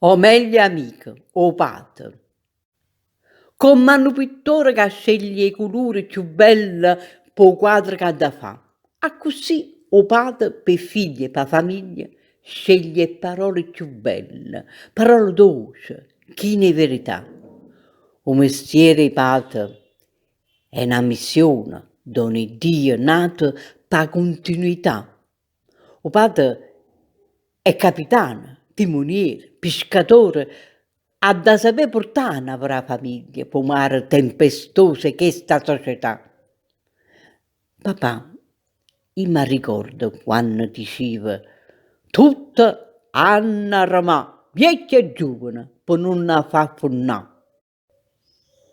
O meglio amico, o padre. Come hanno pittore che sceglie i colori più belli po' quadro che ha da fa. A così o padre per figli e per famiglia sceglie parole più belle, parole dolci, chine verità. O mestiere padre è una missione, d'ogni Dio nato per continuità. O padre è capitano, timoniere, pescatore, ha da saper portare una famiglia, po' mare tempestoso che sta società. Papà, io mi ricordo quando diceva tutto hanno ramà, vecchia e giovane, per non far funnà.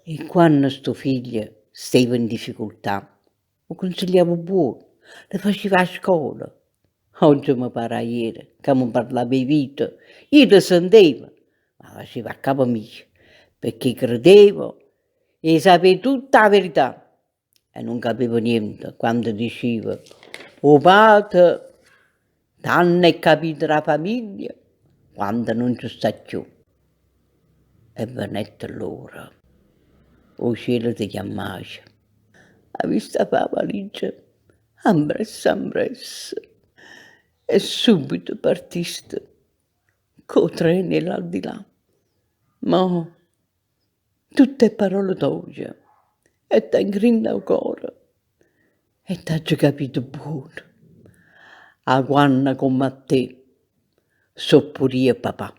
E quando sto figlio stava in difficoltà, lo consigliavo buono, le faceva a scuola. Oggi mi pare ieri che mi parlava di vita, io lo sentivo, ma faceva a capo mio, perché credevo e sapevo tutta la verità e non capivo niente quando diceva o padre t'hanno capito la famiglia quando non ci sta più. E venette l'ora. O cielo ti chiamasse. Ha visto la valigia, ambressa, e subito partiste, co treni l'aldilà. Ma tutte parole tue, e t'ha ingrinda il cuore, e t'ha capito buono. A quando come a te, so pure io papà.